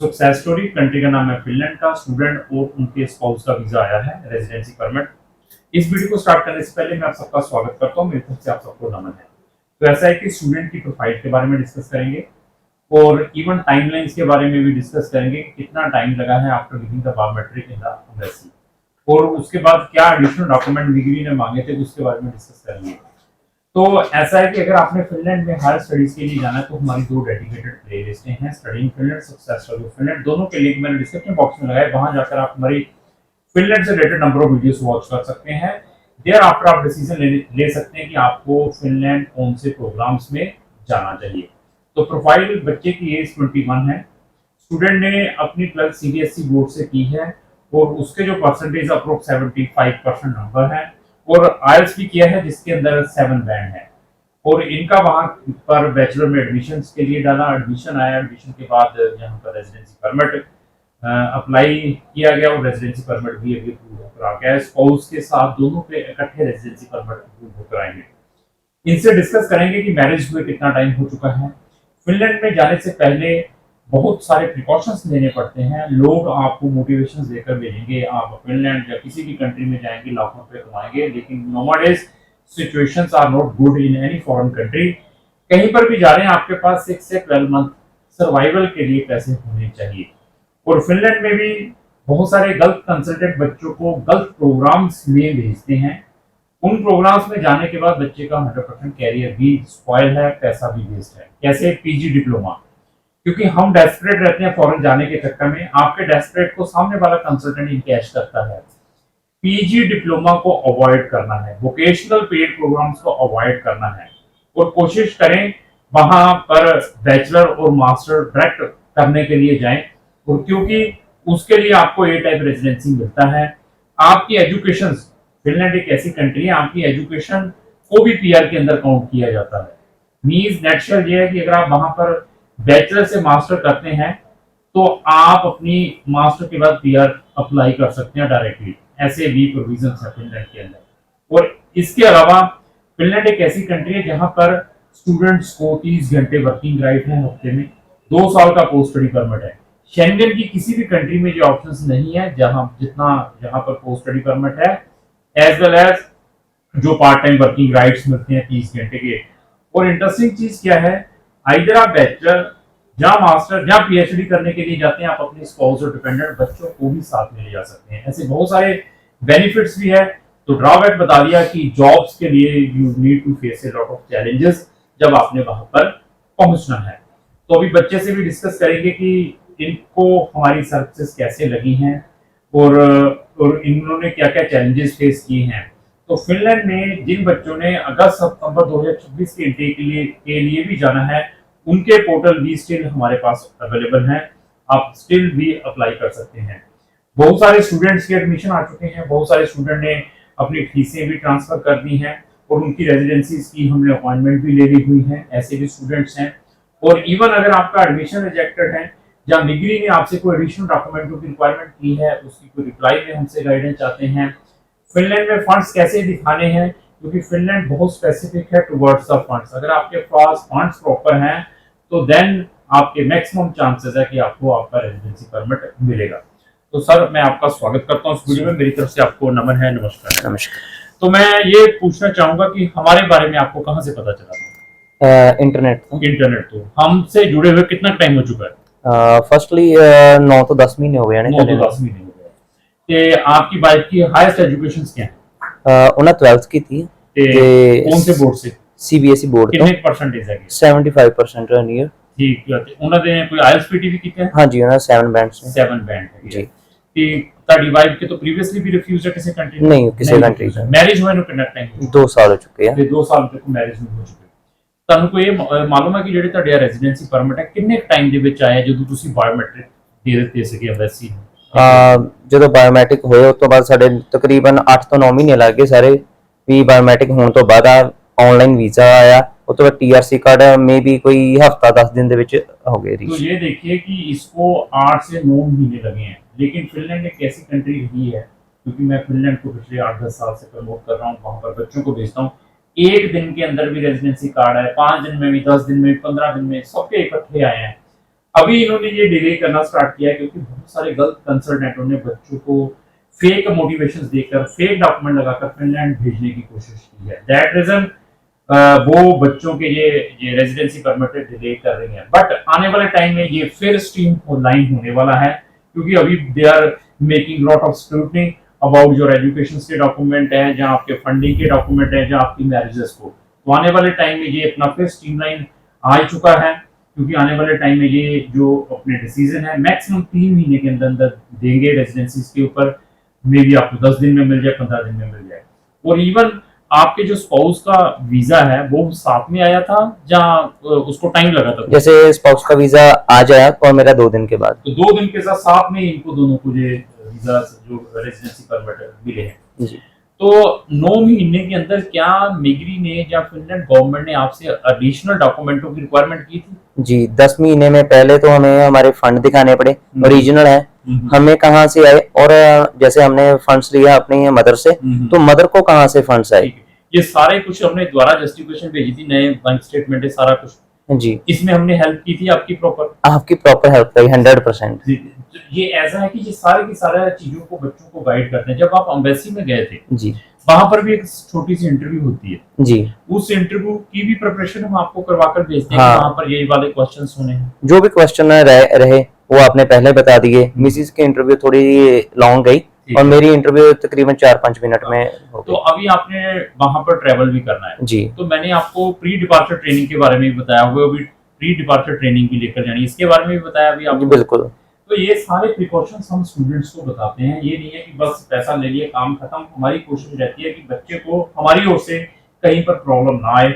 Success story country का नाम है फिनलैंड का स्टूडेंट और उनके स्पाउस का वीजा आया है रेजिडेंसी परमिट। इस वीडियो को स्टार्ट करने से पहले मैं आप सबका स्वागत करता हूं। मेरी तरफ से आप सबको नमन है। तो ऐसा है कि स्टूडेंट की प्रोफाइल के बारे में डिस्कस करेंगे और इवन टाइमलाइंस के बारे में भी डिस्कस करेंगे कि कितना टाइम लगा है after giving the biometric in the embassy, और उसके बाद क्या एडिशनल डॉक्यूमेंट डिग्री ने मांगे थे उसके बारे में डिस्कस करेंगे। तो ऐसा है कि अगर आपने फिनलैंड में हायर स्टडीज के लिए जाना है तो हमारी दो डेडिकेटेड प्लेलिस्ट हैं, studying Finland, success story Finland. दोनों के लिंक मैंने डिस्क्रिप्शन बॉक्स में लगाए, वहां जाकर आप हमारी फिनलैंड से related number of videos watch कर सकते हैं। देयर आफ्टर आप डिसीजन ले सकते हैं कि आपको फिनलैंड कौन से प्रोग्राम्स में जाना चाहिए। तो प्रोफाइल बच्चे की एज 21 है। स्टूडेंट ने अपनी 12th सीबीएसई बोर्ड से की है और उसके जो परसेंटेज अप्रोक्स 75% नंबर है, और आईएलटीएस भी किया है जिसके अंदर 7 बैंड है। और इनका वहां पर बैचलर में एडमिशन के लिए डाला, एडमिशन आया, एडमिशन के बाद यहाँ पर रेजिडेंसी परमिट अप्लाई किया गया और रेजिडेंसी परमिट भी अभी अप्रूव होकर आ गया है। स्पाउस के साथ दोनों पे इकट्ठे रेजिडेंसी परमिट अप्रूव होकर आएंगे। इनसे डिस्कस करेंगे कि मैरिज हुए कितना टाइम हो चुका है। फिनलैंड में जाने से पहले बहुत सारे प्रिकॉशंस लेने पड़ते हैं। लोग आपको मोटिवेशन देकर भेजेंगे, आप फिनलैंड या किसी भी कंट्री में जाएंगे लाखों रुपए कमाएंगे, लेकिन nomads situations are not good in any foreign country. कहीं पर भी जा रहे हैं आपके पास 6 से 12 मंथ सर्वाइवल के लिए पैसे होने चाहिए। और फिनलैंड में भी बहुत सारे गलत कंसल्टेंट बच्चों को गलत प्रोग्राम्स में भेजते हैं। उन प्रोग्राम्स में जाने के बाद बच्चे का 100% कैरियर भी स्पॉइल है, पैसा भी वेस्ट है। कैसे? पीजी डिप्लोमा, क्योंकि हम डेस्परेट रहते हैं फॉरेन जाने के चक्कर में, आपके डेस्परेट को सामने वाला कंसल्टेंट इनकैश करता है। पीजी डिप्लोमा को अवॉइड करना है, वोकेशनल पेड प्रोग्राम्स को अवॉइड करना है और कोशिश करें वहां पर बैचलर और मास्टर डायरेक्ट करने के लिए जाएं, और क्योंकि उसके लिए आपको ए टाइप रेजिडेंसी मिलता है। आपकी एजुकेशन, फिनलैंड एक ऐसी कंट्री है, आपकी एजुकेशन को भी पीआर के अंदर काउंट किया जाता है। मीन्स नेचुरल ये है कि अगर आप वहां पर बैचलर से मास्टर करते हैं तो आप अपनी मास्टर के बाद पीआर अप्लाई कर सकते हैं डायरेक्टली। ऐसे भी प्रोविजन है फिनलैंड के अंदर। और इसके अलावा फिनलैंड एक ऐसी कंट्री है जहां पर स्टूडेंट्स को 30 घंटे वर्किंग राइट है हफ्ते में, 2 साल का पोस्ट स्टडी परमिट है। शेंगन की किसी भी कंट्री में ये ऑप्शंस नहीं है जहां जहां पर पोस्ट स्टडी परमिट है, एज वेल एज जो पार्ट टाइम वर्किंग राइट्स मिलते हैं 30 घंटे के। और इंटरेस्टिंग चीज क्या है, आइदर आप बैचलर या मास्टर या पीएचडी करने के लिए जाते हैं, आप अपने स्पाउस और डिपेंडेंट बच्चों को भी साथ में ले जा सकते हैं। ऐसे बहुत सारे बेनिफिट्स भी है। तो ड्रॉबैक बता दिया कि जॉब्स के लिए you need to face a lot of challenges जब आपने वहां पर पहुंचना है। तो अभी बच्चे से भी डिस्कस करेंगे कि इनको हमारी सर्विसेज कैसे लगी हैं और इन्होंने क्या क्या चैलेंजेस फेस किए हैं। तो फिनलैंड में जिन बच्चों ने अगस्त सितंबर 2026 के इंटेक के लिए भी जाना है, उनके पोर्टल भी स्टिल हमारे पास अवेलेबल हैं, आप स्टिल भी अप्लाई कर सकते हैं। बहुत सारे स्टूडेंट्स के एडमिशन आ चुके हैं, बहुत सारे स्टूडेंट ने अपनी फीसें भी ट्रांसफर कर दी हैं और उनकी रेजिडेंसीज की हमने अपॉइंटमेंट भी ले ली हुई है। ऐसे भी स्टूडेंट्स हैं। और इवन अगर आपका एडमिशन रिजेक्टेड है या डिग्री ने आपसे कोई एडिशनल डॉक्यूमेंटों की रिक्वायरमेंट की है, उसकी कोई रिप्लाई में हमसे गाइडेंस चाहते हैं। फिनलैंड में फंड्स कैसे दिखाने हैं, क्योंकि फिनलैंड बहुत स्पेसिफिक है टुवर्ड्स द फंड्स। अगर आपके पास फंड्स प्रॉपर हैं तो देन आपके मैक्सिमम चांसेस है कि आपको आपका रेजिडेंसी परमिट मिलेगा। तो सर, मैं आपका स्वागत करता हूं इस वीडियो में। मेरी तरफ से आपको नमन है, नमस्कार। नमस्कार। तो मैं ये पूछना चाहूंगा कि हमारे बारे में आपको कहां से पता चला? इंटरनेट तो इंटरनेट। तो हमसे जुड़े हुए कितना टाइम हो चुका है? फर्स्टली 9 तो 10 महीने हो गए ने 9 तो 10 महीने हो गए। कि आपकी वाइफ की हाईएस्ट एजुकेशन क्या है? ਉਹਨਾਂ 12th ਕੀਤੀ ਤੇ ਤੇ कौन से बोर्ड से? ਸੀਬੀਐਸਈ ਬੋਰਡ ਤੋਂ कितने परसेंटेज है? 75% ਨੀਅਰ। ठीक है। ਤੇ ਉਹਨਾਂ ਦੇ ਕੋਈ ਆਈਐਲਟੀਐਸ ਪੀਟੀ ਵੀ ਕੀਤਾ ਹੈ? ਹਾਂਜੀ ਉਹਨਾਂ 7 ਬੈਂਡਸ ਨੇ 7 बैंड है ਜੀ। ਤੇ ਤੁਹਾਡੀ ਵਾਈਫ ਕੇ तो प्रीवियसली भी रिफ्यूज है किसी कंट्री में? नहीं, किसी कंट्री में। मैरिज हुए ਨੂੰ ਕਿੰਨਾ ਟਾਈਮ ਹੋ 2 ਸਾਲ ਹੋ ਚੁੱਕੇ ਆ ਤੇ 2 ਸਾਲ ਤੱਕ ਮੈਰਿਜ ਨੂੰ ਹੋ ਚੁੱਕੇ। ਤੁਹਾਨੂੰ ਕੋਈ ਇਹ ਮਾਲੂਮ ਹੈ ਕਿ ਜਿਹੜੇ ਤੁਹਾਡੇ ਰੈਜ਼ੀਡੈਂਸੀ ਪਰਮਿਟ ਹੈ ਕਿੰਨੇ ਟਾਈਮ ਦੇ ਵਿੱਚ ਆਇਆ ਜਦੋਂ ਤੁਸੀਂ ਬਾਇਓਮੈਟ੍ਰਿਕ ਦੇ ਦਿੱਤੇ ਸੀਗੇ ਐਮਬੈਸੀ ਨੂੰ? ਜਦੋਂ ਬਾਇਓਮੈਟ੍ਰਿਕ ਹੋਏ ਉਸ ਤੋਂ ਬਾਅਦ ਸਾਡੇ ਤਕਰੀਬਨ 8 ਤੋਂ 9 ਮਹੀਨੇ ਲੱਗ ਗਏ ਸਾਰੇ ਵੀ ਬਾਇਓਮੈਟ੍ਰਿਕ ਹੋਣ ਤੋਂ ਬਾਅਦ ऑनलाइन वीजा आया, ਉਸ ਤੋਂ ਬਾਅਦ टीआरसी कार्ड मे बी कोई हफ्ता 10 दिन ਦੇ ਵਿੱਚ हो गए। तो ये देखिए कि इसको 8 से 9 महीने लगे हैं, लेकिन फिनलैंड एक ऐसी कंट्री रही है, क्योंकि मैं फिनलैंड को पिछले 8-10 साल से प्रमोट कर रहा हूँ, वहां पर बच्चों को भेजता हूँ। 1 दिन के अंदर भी रेजिडेंसी कार्ड है, 5 दिन में भी, 10 दिन में भी, 15 दिन में, सबके इकट्ठे आए हैं। अभी इन्होंने ये डिले करना स्टार्ट किया है क्योंकि बहुत सारे गलत कंसल्टेंटों ने बच्चों को फेक मोटिवेशंस देकर फेक डॉक्यूमेंट लगाकर फिनलैंड भेजने की कोशिश की है। दैट रीजन वो बच्चों के ये रेजिडेंसी परमिट डिले कर रही हैं। बट आने वाले टाइम में ये फिर स्ट्रीम लाइन होने वाला है क्योंकि अभी they are making lot of scrutiny about जो एजुकेशन के डॉक्यूमेंट है, जहाँ आपके फंडिंग के डॉक्यूमेंट है, जहाँ आपकी मैरिजेस को। तो आने वाले टाइम में ये अपना फिर स्ट्रीमलाइन आ चुका है क्योंकि आने वाले टाइम में ये जो अपने डिसीजन है मैक्सिमम 3 महीने के अंदर अंदर देंगे रेजिडेंसीज के ऊपर। मे बी आपको 10 दिन में मिल जाए, 15 दिन में मिल जाए। और इवन आपके जो स्पाउस का वीजा है वो साथ में आया था जहाँ उसको टाइम लगा था। जैसे स्पाउस का वीजा आज आया और मेरा 2 दिन के बाद, तो 2 दिन के साथ में इनको दोनों को ये वीजा जो रेजिडेंसी परमिट मिले हैं जी। तो 9 महीने के अंदर क्या मिग्री ने या फिनलैंड गवर्नमेंट ने आपसे एडिशनल डॉक्यूमेंटों की रिक्वायरमेंट की थी? जी, 10 महीने में पहले तो हमें हमारे फंड दिखाने पड़े, ओरिजिनल है, हमें कहाँ से आए, और जैसे हमने फंड्स लिया अपने मदर से, तो मदर को कहाँ से फंड्स आए, ये सारे कुछ हमने द्वारा जस्टिफिकेशन भेजी थी, नए बैंक स्टेटमेंट है, सारा कुछ जी। इसमें हमने हेल्प की थी आपकी प्रॉपर हेल्प करी 100%। ये ऐसा है कि ये सारे की सारे चीजों को बच्चों को गाइड करते हैं। जब आप एम्बेसी में गए थे जी, वहां पर भी एक छोटी सी इंटरव्यू होती है जी, उस इंटरव्यू की भी प्रिपरेशन हम आपको करवाकर भेजते हैं हाँ। कि वहां पर यही वाले क्वेश्चंस होने हैं। जो भी क्वेश्चन रहे वो आपने पहले बता दिए। मिसिस की इंटरव्यू थोड़ी लॉन्ग गई और मेरी इंटरव्यू तकरीबन 4-5 मिनट में हो तो अभी आपने वहां पर ट्रेवल भी करना है जी। तो मैंने आपको प्री डिपार्चर ट्रेनिंग के बारे में भी बताया, वो अभी प्री डिपार्चर ट्रेनिंग भी लेकर जानी, इसके बारे में भी बताया अभी आपको। बिल्कुल। तो ये सारे प्रिकॉशंस हम स्टूडेंट्स को बताते हैं। ये नहीं है कि बस पैसा ले लिए काम खत्म। हमारी कोशिश रहती है कि बच्चे को हमारी ओर से कहीं पर प्रॉब्लम ना आए।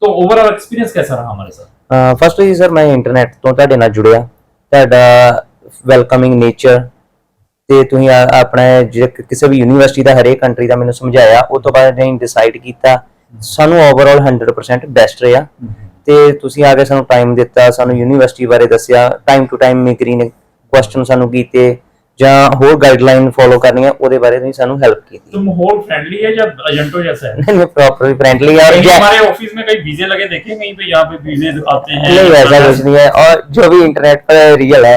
तो ओवरऑल एक्सपीरियंस कैसा रहा हमारे साथ? फर्स्ट जी सर, मैं इंटरनेट ਤੋਂ ਤੁਹਾਡੇ ਨਾਲ ਜੁੜਿਆ, ਤੁਹਾਡਾ ਵੈਲਕਮਿੰਗ ਨੇਚਰ ਤੇ ਤੁਸੀਂ ਆਪਣੇ ਕਿਸੇ ਵੀ ਯੂਨੀਵਰਸਿਟੀ ਦਾ ਹਰੇਕ ਕੰਟਰੀ ਦਾ ਮੈਨੂੰ ਸਮਝਾਇਆ। ਉਸ ਤੋਂ ਬਾਅਦ ਅਸੀਂ ਡਿਸਾਈਡ ਕੀਤਾ, ਸਾਨੂੰ ਓਵਰਆਲ 100% ਬੈਸਟ ਰਿਹਾ। ਤੇ ਤੁਸੀਂ ਆ ਕੇ ਸਾਨੂੰ ਟਾਈਮ ਦਿੱਤਾ, ਸਾਨੂੰ ਯੂਨੀਵਰਸਿਟੀ ਬਾਰੇ ਦੱਸਿਆ, ਟਾਈਮ ਟੂ ਟਾਈਮ ਮਿਗਰੀ ਨੇ ਕੁਐਸਚਨ ਸਾਨੂੰ ਕੀਤੇ ਜਾਂ ਹੋਰ गाइडलाइन फॉलो करनी है ਉਹਦੇ ਬਾਰੇ ਤੁਸੀਂ ਸਾਨੂੰ हेल्प की। तो माहौल फ्रेंडली है या एजेंटो जैसा है? नहीं, प्रॉपर फ्रेंडली है। और हमारे ऑफिस में कई वीजे लगे देखे कहीं पे, यहाँ पे वीजे दिखाते हैं? नहीं, ऐसा कुछ नहीं है, और जो भी इंटरनेट पर रियल है,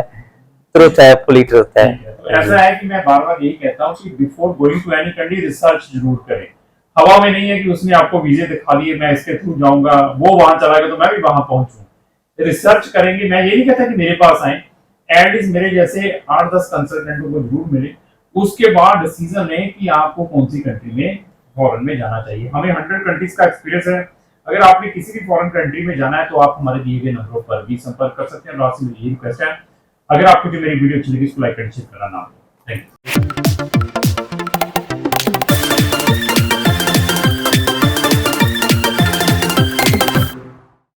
ट्रुथ है, फुली ट्रुथ है। तो ऐसा है कि मैं बार बार यही कहता हूँ कि before going to any country research जरूर करें। हवा में नहीं है कि उसने आपको वीजे दिखा दिए मैं इसके थ्रू जाऊंगा, वो वहां चला गया तो मैं भी वहां पहुंचूं। रिसर्च करेंगे। मैं ये नहीं कहता कि मेरे पास आए, एटलीस्ट मेरे जैसे 8-10 कंसल्टेंटों को जरूर मिले, उसके बाद डिसीजन लें कि आपको कौन सी कंट्री में फॉरेन में जाना चाहिए। हमें 100 कंट्रीज का एक्सपीरियंस है। अगर आपने किसी भी फॉरेन कंट्री में जाना है तो आप हमारे दिए गए नंबरों पर भी संपर्क कर सकते हैं। और आपसे मेरी ये रिक्वेस्ट है, अगर आपको जो मेरी वीडियो अच्छी लगी इसको लाइक एंड शेयर करना ना भूलें। Thank you.